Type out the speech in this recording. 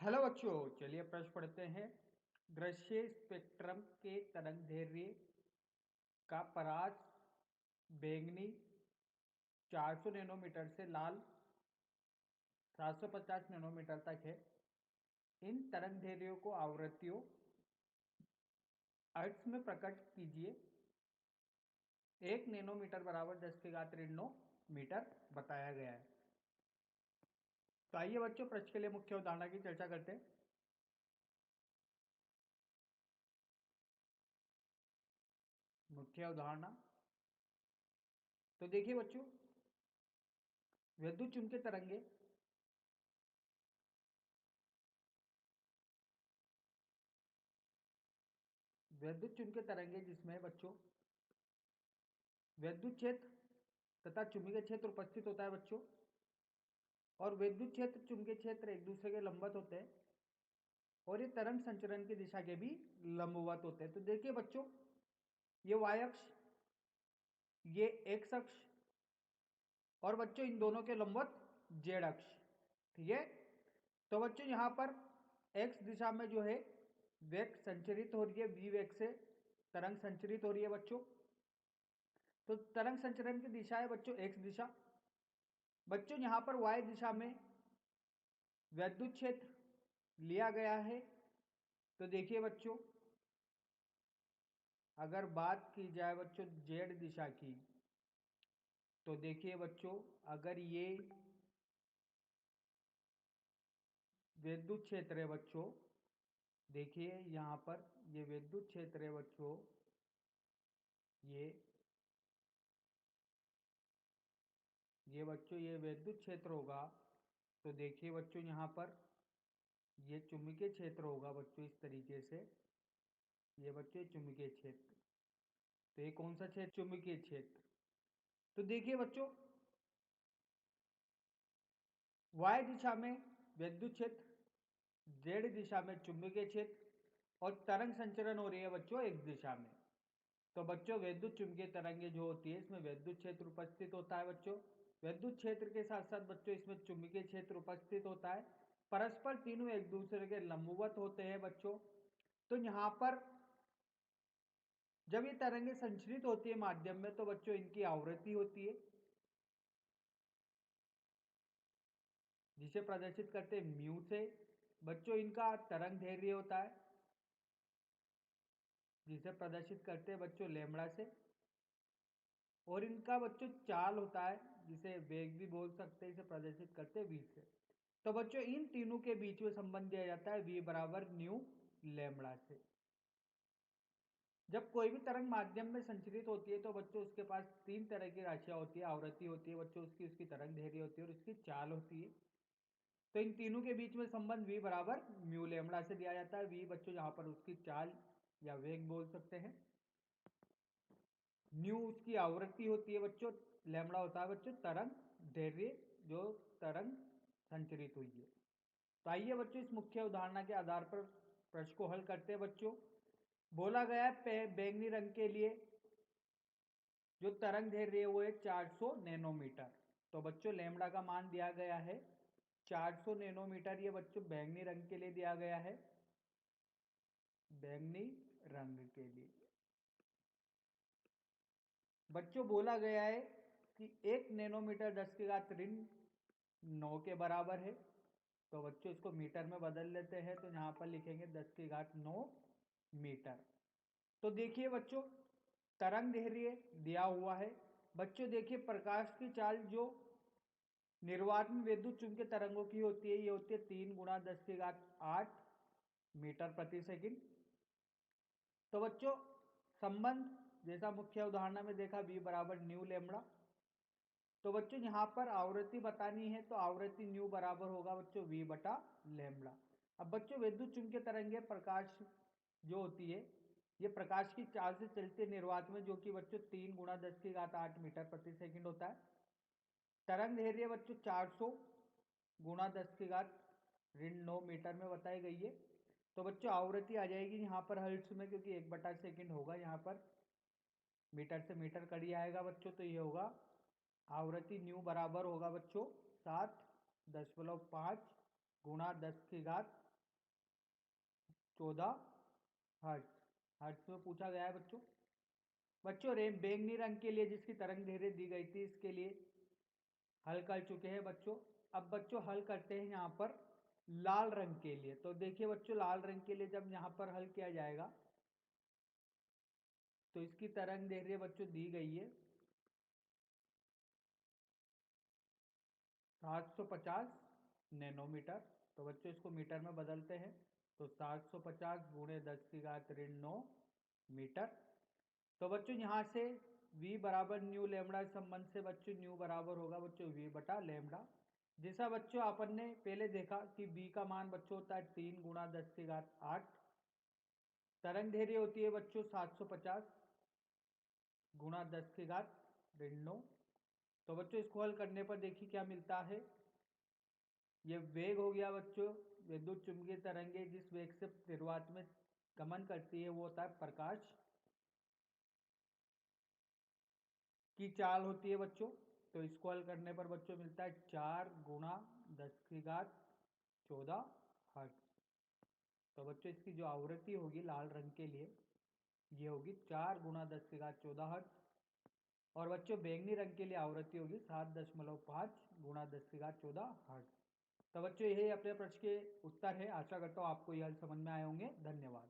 Hello बच्चों, चलिए प्रश्न पढ़ते हैं। दृश्य स्पेक्ट्रम के तरंगदैर्घ्य का परास बैंगनी 400 नैनोमीटर से लाल 750 नैनोमीटर तक है। इन तरंगदैर्घ्यों को आवृत्तियों हर्ट्ज में प्रकट कीजिए। 1 नैनोमीटर बराबर 10⁻9 मीटर बताया गया है। तो आइए बच्चों, प्रश्न के लिए मुख्य उदाहरण की चर्चा करते हैं। मुख्य उदाहरण तो देखिए बच्चों, विद्युत चुम्बकीय तरंगे जिसमें बच्चों विद्युत क्षेत्र तथा चुंबकीय क्षेत्र उपस्थित होता है बच्चों, और विद्युत क्षेत्र चुंबकीय क्षेत्र एक दूसरे के लंबवत होते हैं और ये तरंग संचरण की दिशा के भी लंबवत होते हैं। तो देखिए बच्चों, ये y अक्ष, ये x अक्ष और बच्चों इन दोनों के लंबवत z अक्ष। ठीक है, तो बच्चों यहाँ पर x दिशा में जो है वेग संचरित हो रही है, v वेग से तरंग संचरित हो रही है बच्चों। तो तरंग संचरण की दिशा है बच्चों x दिशा। बच्चों यहाँ पर y दिशा में विद्युत क्षेत्र लिया गया है। तो देखिए बच्चों, अगर बात की जाए बच्चों z दिशा की, तो देखिए बच्चों, अगर ये विद्युत क्षेत्र है बच्चों, देखिए यहाँ पर ये विद्युत क्षेत्र है बच्चों, ये बच्चों ये विद्युत क्षेत्र होगा। तो देखिए बच्चों, यहाँ पर ये चुंबकीय क्षेत्र होगा बच्चों इस तरीके से। ये बच्चों चुंबकीय क्षेत्र, तो ये कौन सा क्षेत्र? चुंबकीय क्षेत्र। तो देखिए बच्चों, y दिशा में विद्युत क्षेत्र, z दिशा में चुंबकीय क्षेत्र और तरंग संचरण हो रही है बच्चों x दिशा में। तो बच्चों विद्युत चुंबकीय तरंगे जो होती है इसमें विद्युत क्षेत्र उपस्थित होता है बच्चों। विद्युत क्षेत्र के साथ साथ बच्चों इसमें चुंबकीय क्षेत्र उपस्थित होता है। परस्पर तीनों एक दूसरे के लंबवत होते हैं बच्चों। तो यहाँ पर जब ये तरंगे संचरित होती है माध्यम में, तो बच्चों इनकी आवृत्ति होती है जिसे प्रदर्शित करते हैं म्यू से। बच्चों इनका तरंग दैर्घ्य होता है जिसे प्रदर्शित करते हैं बच्चों लैम्ब्डा से। और इनका बच्चों चाल होता है जिसे वेग भी बोल सकते हैं, इसे प्रदर्शित करते हैं v से। तो बच्चों इन तीनों के बीच में संबंध दिया जाता है v बराबर न्यू लैम्ब्डा से। जब कोई भी तरंग माध्यम में संचरित होती है तो बच्चों उसके पास तीन तरह की राशियां होती है। आवृत्ति होती है बच्चों उसकी, उसकी तरंग दैर्घ्य होती है और उसकी चाल होती है। तो इन तीनों के बीच में संबंध v बराबर म्यू लैम्ब्डा से दिया जाता है। v बच्चों यहाँ पर उसकी चाल या वेग बोल सकते हैं, न्यू उसकी आवृत्ति होती है बच्चों, लैम्ब्डा होता है बच्चों तरंग दैर्घ्य जो तरंग संचरित हुई है। तो आइए बच्चों इस मुख्य उदाहरण के आधार पर प्रश्न को हल करते हैं बच्चों। बोला गया है बैंगनी रंग के लिए जो तरंग दैर्घ्य है वो है 400 नैनोमीटर। तो बच्चों लैम्ब्डा का मान दिया गया है 400 नैनोमीटर, ये बच्चों बैंगनी रंग के लिए दिया गया है, बैंगनी रंग के लिए। बच्चों बोला गया है कि 1 नैनोमीटर 10⁻9 के बराबर है। तो बच्चों इसको मीटर में बदल लेते हैं, तो यहाँ पर लिखेंगे 10⁻9 मीटर। तो देखिए बच्चों, तरंग दैर्घ्य दिया हुआ है। बच्चों देखिए, प्रकाश की चाल जो निर्वात में विद्युत चुम्बकीय तरंगों की होती है, ये होती है 3 × 10⁸ मीटर प्रति सेकंड। तो बच्चों संबंध जैसा मुख्य उदाहरण में देखा v बराबर न्यू लैम्ब्डा। तो बच्चों यहाँ पर आवृत्ति बतानी है, तो आवृत्ति न्यू बराबर होगा बच्चों v बटा लैम्ब्डा। अब बच्चों विद्युत चुम्बकीय तरंगे प्रकाश जो होती है ये प्रकाश की चाल से चलती है निर्वात में, जो कि बच्चों 3 × 10⁸ मीटर प्रति सेकंड होता है। तरंग दैर्घ्य बच्चों 400 × 10⁻9 मीटर में बताई गई है। तो बच्चों आवृत्ति आ जाएगी यहाँ पर हर्ट्ज में, क्योंकि 1/सेकंड होगा यहाँ पर, मीटर से मीटर कट आएगा बच्चों। तो ये होगा आवृत्ति न्यू बराबर होगा बच्चों 7.5 × 10⁻9 14 हर्ट्ज। हर्ट्ज में पूछा गया है बच्चों। बच्चों बैंगनी रंग के लिए जिसकी तरंग दैर्घ्य दी गई थी, इसके लिए हल कर चुके हैं बच्चों। अब बच्चों हल करते हैं यहाँ पर लाल रंग के लिए। तो देखिए बच्चों, लाल रंग के लिए जब यहाँ पर हल किया जाएगा तो इसकी तरंग दैर्घ्य बच्चों दी गई है 750 नैनोमीटर। तो बच्चों इसको मीटर में बदलते हैं, तो 750 गुणे 10⁻9 मीटर। तो बच्चों यहाँ से v बराबर न्यू लेमड़ा संबंध से बच्चों न्यू बराबर होगा बच्चों v बटा लेमड़ा। जैसा बच्चों अपन ने पहले देखा कि v का मान बच्चों होता है 3 गुणा 10⁸। तरंग दैर्घ्य होती है बच्चों 750 गुणा 10⁻9। तो बच्चों इसको हल करने पर देखिए क्या मिलता है। ये वेग हो गया बच्चों, विद्युत चुंबकीय तरंगे जिस वेग से निर्वात में गमन करती है वो होता है प्रकाश की चाल होती है बच्चों। तो इसको हल करने पर बच्चों मिलता है 4 गुणा 10⁻14 हर्ट्ज। तो बच्चों इसकी जो आवृत्ति होगी लाल रंग के लिए ये होगी 4 गुणा 10⁻14 हर्ट्ज। और बच्चों बैंगनी रंग के लिए आवृत्ति होगी 7.5 गुणा 10⁻14 हर्ट्ज। तो बच्चों यही अपने प्रश्न के उत्तर है। आशा करता हूँ आपको ये हल समझ में आए होंगे। धन्यवाद।